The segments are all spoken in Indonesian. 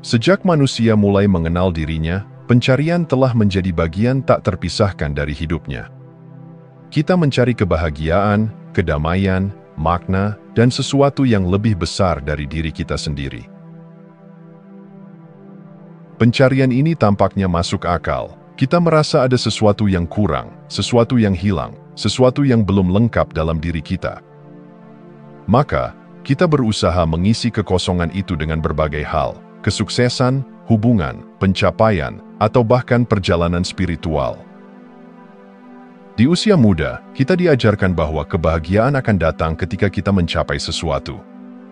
Sejak manusia mulai mengenal dirinya, pencarian telah menjadi bagian tak terpisahkan dari hidupnya. Kita mencari kebahagiaan, kedamaian, makna, dan sesuatu yang lebih besar dari diri kita sendiri. Pencarian ini tampaknya masuk akal. Kita merasa ada sesuatu yang kurang, sesuatu yang hilang, sesuatu yang belum lengkap dalam diri kita. Maka, kita berusaha mengisi kekosongan itu dengan berbagai hal, kesuksesan, hubungan, pencapaian, atau bahkan perjalanan spiritual. Di usia muda, kita diajarkan bahwa kebahagiaan akan datang ketika kita mencapai sesuatu.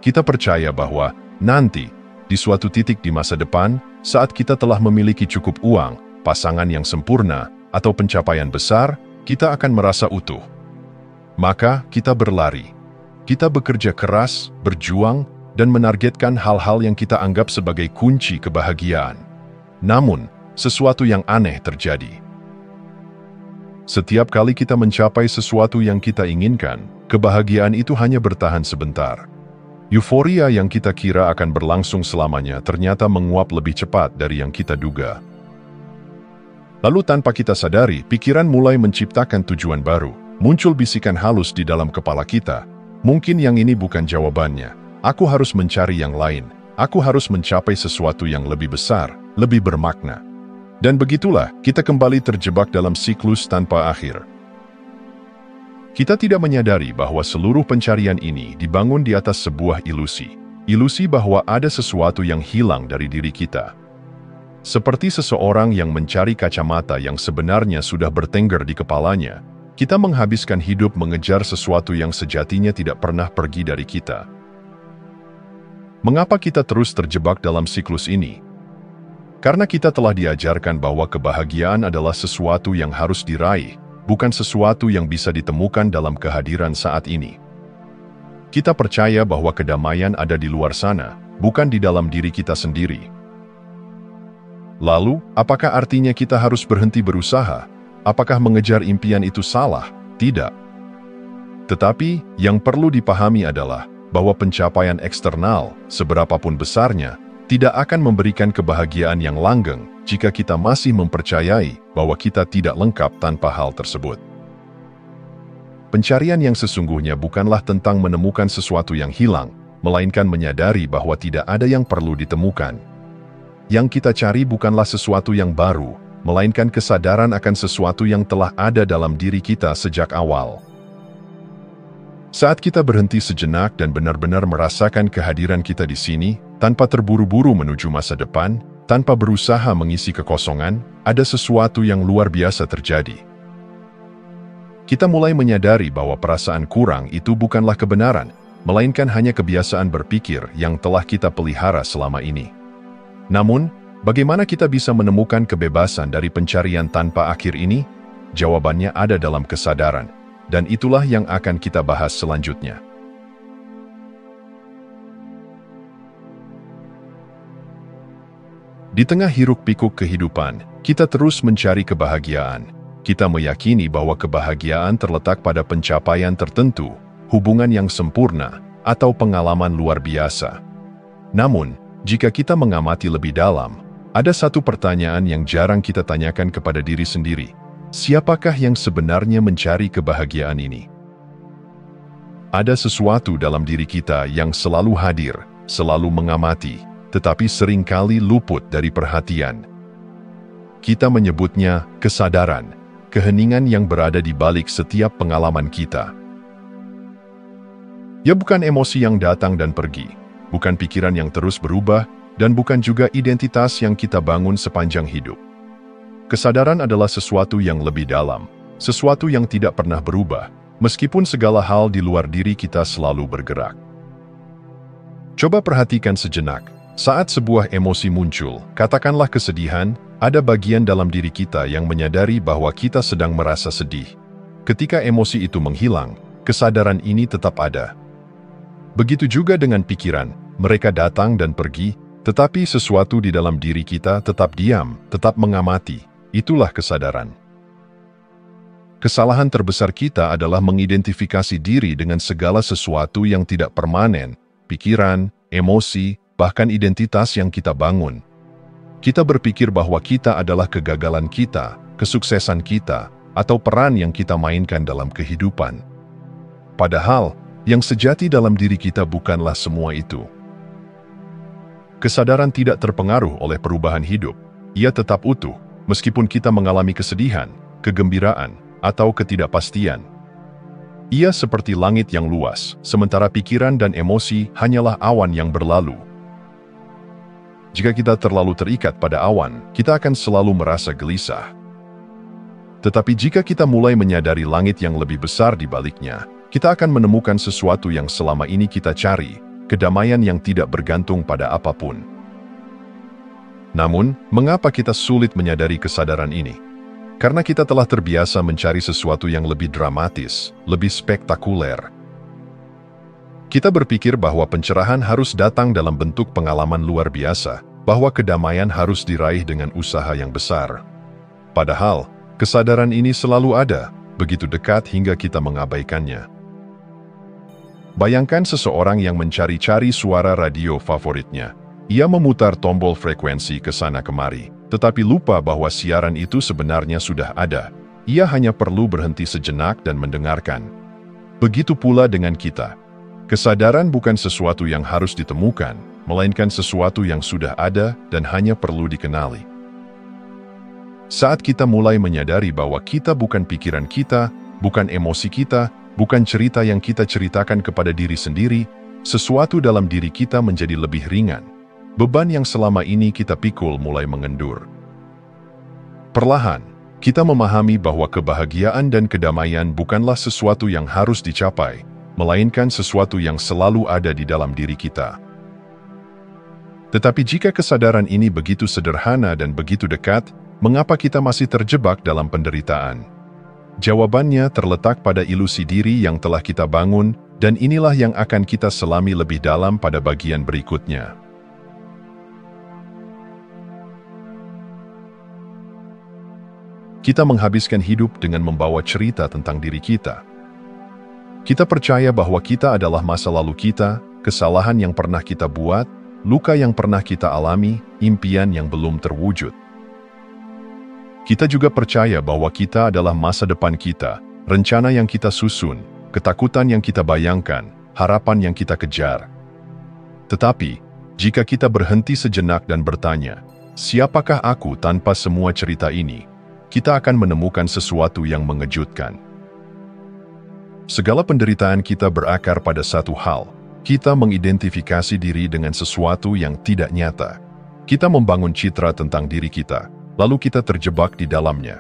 Kita percaya bahwa nanti, di suatu titik di masa depan, saat kita telah memiliki cukup uang, pasangan yang sempurna, atau pencapaian besar, kita akan merasa utuh. Maka, kita berlari. Kita bekerja keras, berjuang, dan menargetkan hal-hal yang kita anggap sebagai kunci kebahagiaan. Namun, sesuatu yang aneh terjadi. Setiap kali kita mencapai sesuatu yang kita inginkan, kebahagiaan itu hanya bertahan sebentar. Euforia yang kita kira akan berlangsung selamanya ternyata menguap lebih cepat dari yang kita duga. Lalu tanpa kita sadari, pikiran mulai menciptakan tujuan baru. Muncul bisikan halus di dalam kepala kita. Mungkin yang ini bukan jawabannya. Aku harus mencari yang lain. Aku harus mencapai sesuatu yang lebih besar, lebih bermakna. Dan begitulah, kita kembali terjebak dalam siklus tanpa akhir. Kita tidak menyadari bahwa seluruh pencarian ini dibangun di atas sebuah ilusi. Ilusi bahwa ada sesuatu yang hilang dari diri kita. Seperti seseorang yang mencari kacamata yang sebenarnya sudah bertengger di kepalanya, kita menghabiskan hidup mengejar sesuatu yang sejatinya tidak pernah pergi dari kita. Mengapa kita terus terjebak dalam siklus ini? Karena kita telah diajarkan bahwa kebahagiaan adalah sesuatu yang harus diraih, bukan sesuatu yang bisa ditemukan dalam kehadiran saat ini. Kita percaya bahwa kedamaian ada di luar sana, bukan di dalam diri kita sendiri. Lalu, apakah artinya kita harus berhenti berusaha? Apakah mengejar impian itu salah? Tidak. Tetapi, yang perlu dipahami adalah bahwa pencapaian eksternal, seberapapun besarnya, tidak akan memberikan kebahagiaan yang langgeng jika kita masih mempercayai bahwa kita tidak lengkap tanpa hal tersebut. Pencarian yang sesungguhnya bukanlah tentang menemukan sesuatu yang hilang, melainkan menyadari bahwa tidak ada yang perlu ditemukan. Yang kita cari bukanlah sesuatu yang baru, melainkan kesadaran akan sesuatu yang telah ada dalam diri kita sejak awal. Saat kita berhenti sejenak dan benar-benar merasakan kehadiran kita di sini, tanpa terburu-buru menuju masa depan, tanpa berusaha mengisi kekosongan, ada sesuatu yang luar biasa terjadi. Kita mulai menyadari bahwa perasaan kurang itu bukanlah kebenaran, melainkan hanya kebiasaan berpikir yang telah kita pelihara selama ini. Namun, bagaimana kita bisa menemukan kebebasan dari pencarian tanpa akhir ini? Jawabannya ada dalam kesadaran. Dan itulah yang akan kita bahas selanjutnya. Di tengah hiruk-pikuk kehidupan, kita terus mencari kebahagiaan. Kita meyakini bahwa kebahagiaan terletak pada pencapaian tertentu, hubungan yang sempurna, atau pengalaman luar biasa. Namun, jika kita mengamati lebih dalam, ada satu pertanyaan yang jarang kita tanyakan kepada diri sendiri. Siapakah yang sebenarnya mencari kebahagiaan ini? Ada sesuatu dalam diri kita yang selalu hadir, selalu mengamati, tetapi seringkali luput dari perhatian. Kita menyebutnya kesadaran, keheningan yang berada di balik setiap pengalaman kita. Ya, bukan emosi yang datang dan pergi, bukan pikiran yang terus berubah, dan bukan juga identitas yang kita bangun sepanjang hidup. Kesadaran adalah sesuatu yang lebih dalam, sesuatu yang tidak pernah berubah, meskipun segala hal di luar diri kita selalu bergerak. Coba perhatikan sejenak, saat sebuah emosi muncul, katakanlah kesedihan, ada bagian dalam diri kita yang menyadari bahwa kita sedang merasa sedih. Ketika emosi itu menghilang, kesadaran ini tetap ada. Begitu juga dengan pikiran, mereka datang dan pergi, tetapi sesuatu di dalam diri kita tetap diam, tetap mengamati. Itulah kesadaran. Kesalahan terbesar kita adalah mengidentifikasi diri dengan segala sesuatu yang tidak permanen, pikiran, emosi, bahkan identitas yang kita bangun. Kita berpikir bahwa kita adalah kegagalan kita, kesuksesan kita, atau peran yang kita mainkan dalam kehidupan. Padahal, yang sejati dalam diri kita bukanlah semua itu. Kesadaran tidak terpengaruh oleh perubahan hidup. Ia tetap utuh, meskipun kita mengalami kesedihan, kegembiraan, atau ketidakpastian. Ia seperti langit yang luas, sementara pikiran dan emosi hanyalah awan yang berlalu. Jika kita terlalu terikat pada awan, kita akan selalu merasa gelisah. Tetapi jika kita mulai menyadari langit yang lebih besar di baliknya, kita akan menemukan sesuatu yang selama ini kita cari, kedamaian yang tidak bergantung pada apapun. Namun, mengapa kita sulit menyadari kesadaran ini? Karena kita telah terbiasa mencari sesuatu yang lebih dramatis, lebih spektakuler. Kita berpikir bahwa pencerahan harus datang dalam bentuk pengalaman luar biasa, bahwa kedamaian harus diraih dengan usaha yang besar. Padahal, kesadaran ini selalu ada, begitu dekat hingga kita mengabaikannya. Bayangkan seseorang yang mencari-cari suara radio favoritnya. Ia memutar tombol frekuensi ke sana kemari, tetapi lupa bahwa siaran itu sebenarnya sudah ada. Ia hanya perlu berhenti sejenak dan mendengarkan. Begitu pula dengan kita. Kesadaran bukan sesuatu yang harus ditemukan, melainkan sesuatu yang sudah ada dan hanya perlu dikenali. Saat kita mulai menyadari bahwa kita bukan pikiran kita, bukan emosi kita, bukan cerita yang kita ceritakan kepada diri sendiri, sesuatu dalam diri kita menjadi lebih ringan. Beban yang selama ini kita pikul mulai mengendur. Perlahan, kita memahami bahwa kebahagiaan dan kedamaian bukanlah sesuatu yang harus dicapai, melainkan sesuatu yang selalu ada di dalam diri kita. Tetapi jika kesadaran ini begitu sederhana dan begitu dekat, mengapa kita masih terjebak dalam penderitaan? Jawabannya terletak pada ilusi diri yang telah kita bangun, dan inilah yang akan kita selami lebih dalam pada bagian berikutnya. Kita menghabiskan hidup dengan membawa cerita tentang diri kita. Kita percaya bahwa kita adalah masa lalu kita, kesalahan yang pernah kita buat, luka yang pernah kita alami, impian yang belum terwujud. Kita juga percaya bahwa kita adalah masa depan kita, rencana yang kita susun, ketakutan yang kita bayangkan, harapan yang kita kejar. Tetapi, jika kita berhenti sejenak dan bertanya, siapakah aku tanpa semua cerita ini? Kita akan menemukan sesuatu yang mengejutkan. Segala penderitaan kita berakar pada satu hal. Kita mengidentifikasi diri dengan sesuatu yang tidak nyata. Kita membangun citra tentang diri kita, lalu kita terjebak di dalamnya.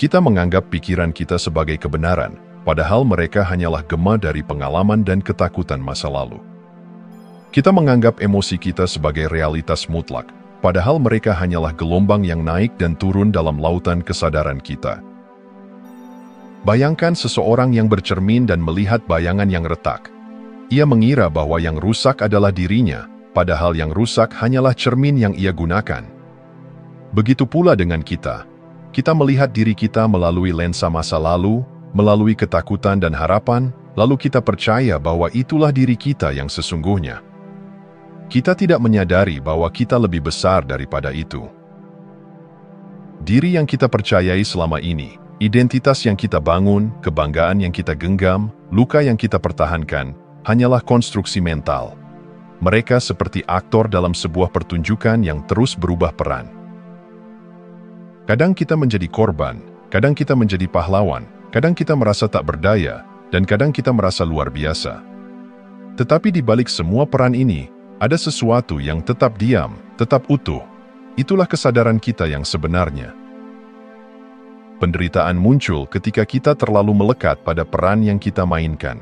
Kita menganggap pikiran kita sebagai kebenaran, padahal mereka hanyalah gema dari pengalaman dan ketakutan masa lalu. Kita menganggap emosi kita sebagai realitas mutlak, padahal mereka hanyalah gelombang yang naik dan turun dalam lautan kesadaran kita. Bayangkan seseorang yang bercermin dan melihat bayangan yang retak. Ia mengira bahwa yang rusak adalah dirinya, padahal yang rusak hanyalah cermin yang ia gunakan. Begitu pula dengan kita. Kita melihat diri kita melalui lensa masa lalu, melalui ketakutan dan harapan, lalu kita percaya bahwa itulah diri kita yang sesungguhnya. Kita tidak menyadari bahwa kita lebih besar daripada itu. Diri yang kita percayai selama ini, identitas yang kita bangun, kebanggaan yang kita genggam, luka yang kita pertahankan, hanyalah konstruksi mental. Mereka seperti aktor dalam sebuah pertunjukan yang terus berubah peran. Kadang kita menjadi korban, kadang kita menjadi pahlawan, kadang kita merasa tak berdaya, dan kadang kita merasa luar biasa. Tetapi di balik semua peran ini, ada sesuatu yang tetap diam, tetap utuh. Itulah kesadaran kita yang sebenarnya. Penderitaan muncul ketika kita terlalu melekat pada peran yang kita mainkan.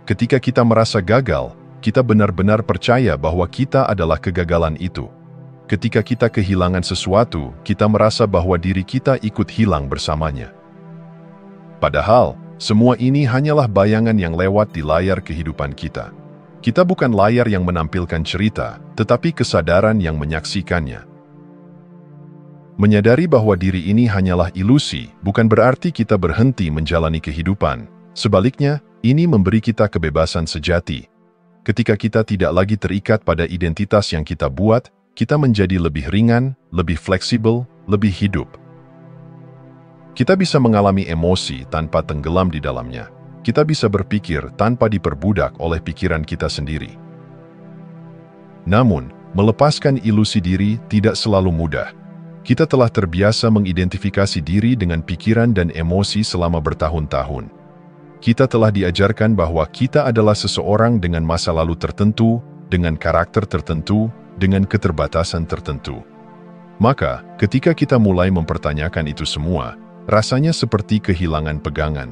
Ketika kita merasa gagal, kita benar-benar percaya bahwa kita adalah kegagalan itu. Ketika kita kehilangan sesuatu, kita merasa bahwa diri kita ikut hilang bersamanya. Padahal, semua ini hanyalah bayangan yang lewat di layar kehidupan kita. Kita bukan layar yang menampilkan cerita, tetapi kesadaran yang menyaksikannya. Menyadari bahwa diri ini hanyalah ilusi, bukan berarti kita berhenti menjalani kehidupan. Sebaliknya, ini memberi kita kebebasan sejati. ketika kita tidak lagi terikat pada identitas yang kita buat, kita menjadi lebih ringan, lebih fleksibel, lebih hidup. Kita bisa mengalami emosi tanpa tenggelam di dalamnya. Kita bisa berpikir tanpa diperbudak oleh pikiran kita sendiri. Namun, melepaskan ilusi diri tidak selalu mudah. Kita telah terbiasa mengidentifikasi diri dengan pikiran dan emosi selama bertahun-tahun. Kita telah diajarkan bahwa kita adalah seseorang dengan masa lalu tertentu, dengan karakter tertentu, dengan keterbatasan tertentu. Maka, ketika kita mulai mempertanyakan itu semua, rasanya seperti kehilangan pegangan.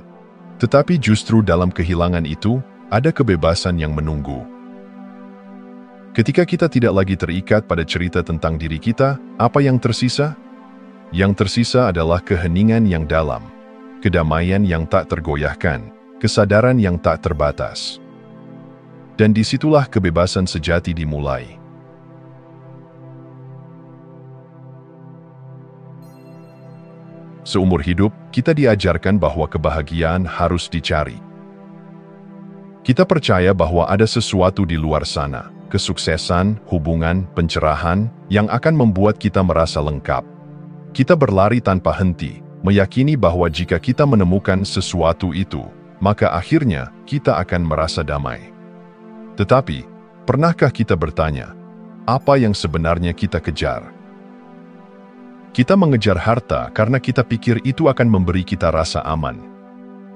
Tetapi justru dalam kehilangan itu, ada kebebasan yang menunggu. Ketika kita tidak lagi terikat pada cerita tentang diri kita, apa yang tersisa? Yang tersisa adalah keheningan yang dalam, kedamaian yang tak tergoyahkan, kesadaran yang tak terbatas. Dan disitulah kebebasan sejati dimulai. Seumur hidup, kita diajarkan bahwa kebahagiaan harus dicari. Kita percaya bahwa ada sesuatu di luar sana, kesuksesan, hubungan, pencerahan, yang akan membuat kita merasa lengkap. Kita berlari tanpa henti, meyakini bahwa jika kita menemukan sesuatu itu, maka akhirnya kita akan merasa damai. Tetapi, pernahkah kita bertanya, apa yang sebenarnya kita kejar? Kita mengejar harta karena kita pikir itu akan memberi kita rasa aman.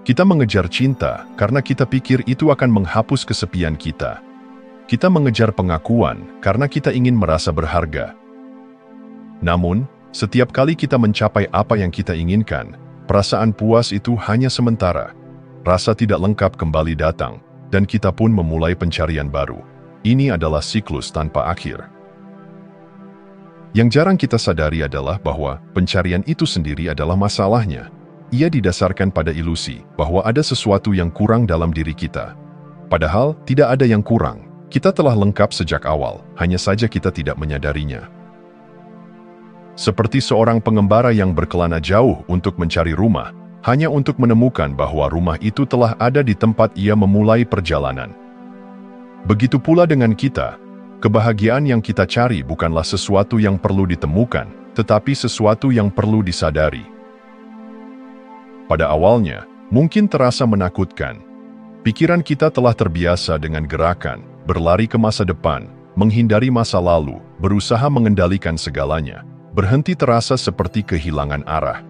Kita mengejar cinta karena kita pikir itu akan menghapus kesepian kita. Kita mengejar pengakuan karena kita ingin merasa berharga. Namun, setiap kali kita mencapai apa yang kita inginkan, perasaan puas itu hanya sementara. Rasa tidak lengkap kembali datang, dan kita pun memulai pencarian baru. Ini adalah siklus tanpa akhir. Yang jarang kita sadari adalah bahwa pencarian itu sendiri adalah masalahnya. Ia didasarkan pada ilusi bahwa ada sesuatu yang kurang dalam diri kita. Padahal tidak ada yang kurang. Kita telah lengkap sejak awal, hanya saja kita tidak menyadarinya. Seperti seorang pengembara yang berkelana jauh untuk mencari rumah, hanya untuk menemukan bahwa rumah itu telah ada di tempat ia memulai perjalanan. Begitu pula dengan kita, kebahagiaan yang kita cari bukanlah sesuatu yang perlu ditemukan, tetapi sesuatu yang perlu disadari. Pada awalnya, mungkin terasa menakutkan. Pikiran kita telah terbiasa dengan gerakan, berlari ke masa depan, menghindari masa lalu, berusaha mengendalikan segalanya, berhenti terasa seperti kehilangan arah.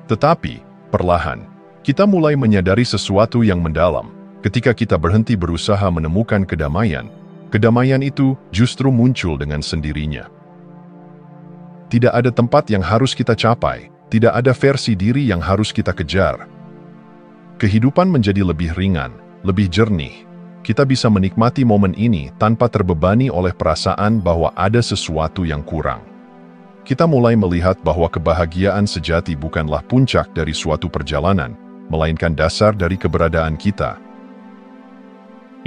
Tetapi, perlahan, kita mulai menyadari sesuatu yang mendalam. Ketika kita berhenti berusaha menemukan kedamaian, kedamaian itu justru muncul dengan sendirinya. Tidak ada tempat yang harus kita capai, tidak ada versi diri yang harus kita kejar. Kehidupan menjadi lebih ringan, lebih jernih. Kita bisa menikmati momen ini tanpa terbebani oleh perasaan bahwa ada sesuatu yang kurang. Kita mulai melihat bahwa kebahagiaan sejati bukanlah puncak dari suatu perjalanan, melainkan dasar dari keberadaan kita.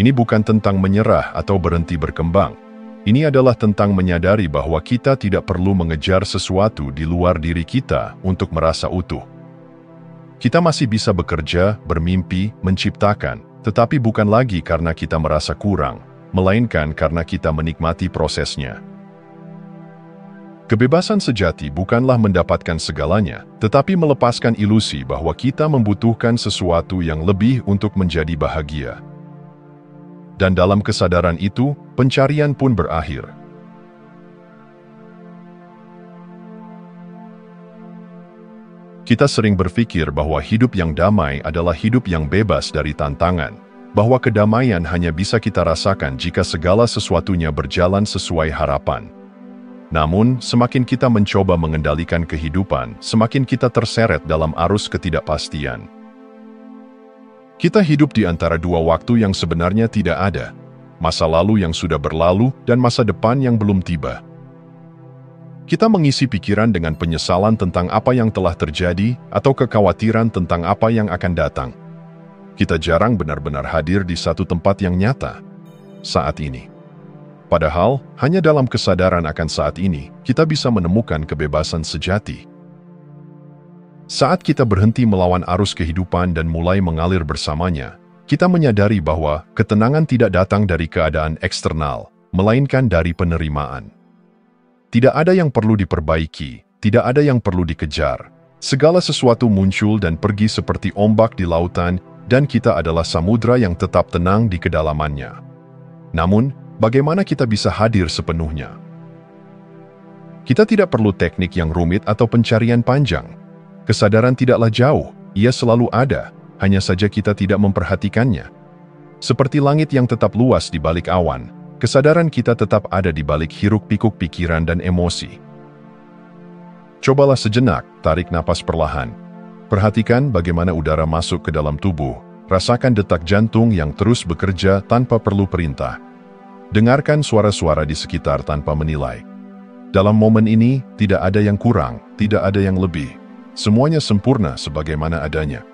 Ini bukan tentang menyerah atau berhenti berkembang. Ini adalah tentang menyadari bahwa kita tidak perlu mengejar sesuatu di luar diri kita untuk merasa utuh. Kita masih bisa bekerja, bermimpi, menciptakan, tetapi bukan lagi karena kita merasa kurang, melainkan karena kita menikmati prosesnya. Kebebasan sejati bukanlah mendapatkan segalanya, tetapi melepaskan ilusi bahwa kita membutuhkan sesuatu yang lebih untuk menjadi bahagia. Dan dalam kesadaran itu, pencarian pun berakhir. Kita sering berpikir bahwa hidup yang damai adalah hidup yang bebas dari tantangan, bahwa kedamaian hanya bisa kita rasakan jika segala sesuatunya berjalan sesuai harapan. Namun, semakin kita mencoba mengendalikan kehidupan, semakin kita terseret dalam arus ketidakpastian. Kita hidup di antara dua waktu yang sebenarnya tidak ada, masa lalu yang sudah berlalu dan masa depan yang belum tiba. Kita mengisi pikiran dengan penyesalan tentang apa yang telah terjadi atau kekhawatiran tentang apa yang akan datang. Kita jarang benar-benar hadir di satu tempat yang nyata, saat ini. Padahal, hanya dalam kesadaran akan saat ini, kita bisa menemukan kebebasan sejati. Saat kita berhenti melawan arus kehidupan dan mulai mengalir bersamanya, Kita menyadari bahwa ketenangan tidak datang dari keadaan eksternal, melainkan dari penerimaan. Tidak ada yang perlu diperbaiki, tidak ada yang perlu dikejar. Segala sesuatu muncul dan pergi seperti ombak di lautan, dan kita adalah samudra yang tetap tenang di kedalamannya. Namun, bagaimana kita bisa hadir sepenuhnya? Kita tidak perlu teknik yang rumit atau pencarian panjang. Kesadaran tidaklah jauh, ia selalu ada, hanya saja kita tidak memperhatikannya. Seperti langit yang tetap luas di balik awan, kesadaran kita tetap ada di balik hiruk-pikuk pikiran dan emosi. Cobalah sejenak, tarik napas perlahan. Perhatikan bagaimana udara masuk ke dalam tubuh, rasakan detak jantung yang terus bekerja tanpa perlu perintah. Dengarkan suara-suara di sekitar tanpa menilai. Dalam momen ini, tidak ada yang kurang, tidak ada yang lebih. Semuanya sempurna sebagaimana adanya.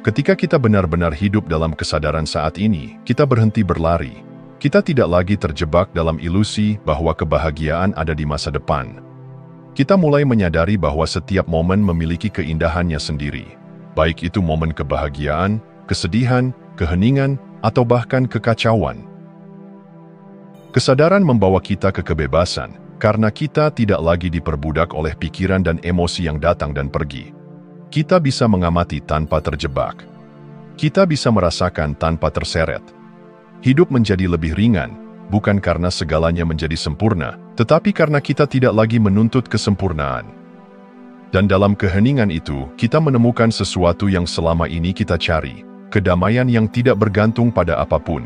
Ketika kita benar-benar hidup dalam kesadaran saat ini, kita berhenti berlari. Kita tidak lagi terjebak dalam ilusi bahwa kebahagiaan ada di masa depan. Kita mulai menyadari bahwa setiap momen memiliki keindahannya sendiri. Baik itu momen kebahagiaan, kesedihan, keheningan, atau bahkan kekacauan. Kesadaran membawa kita ke kebebasan, karena kita tidak lagi diperbudak oleh pikiran dan emosi yang datang dan pergi. Kita bisa mengamati tanpa terjebak. Kita bisa merasakan tanpa terseret. Hidup menjadi lebih ringan, bukan karena segalanya menjadi sempurna, tetapi karena kita tidak lagi menuntut kesempurnaan. Dan dalam keheningan itu, kita menemukan sesuatu yang selama ini kita cari, kedamaian yang tidak bergantung pada apapun.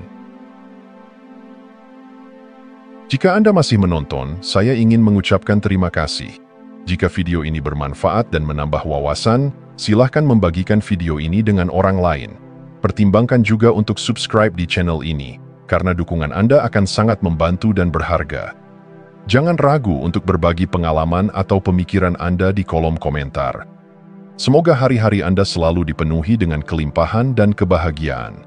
Jika Anda masih menonton, saya ingin mengucapkan terima kasih. Jika video ini bermanfaat dan menambah wawasan, silahkan membagikan video ini dengan orang lain. Pertimbangkan juga untuk subscribe di channel ini, karena dukungan Anda akan sangat membantu dan berharga. Jangan ragu untuk berbagi pengalaman atau pemikiran Anda di kolom komentar. Semoga hari-hari Anda selalu dipenuhi dengan kelimpahan dan kebahagiaan.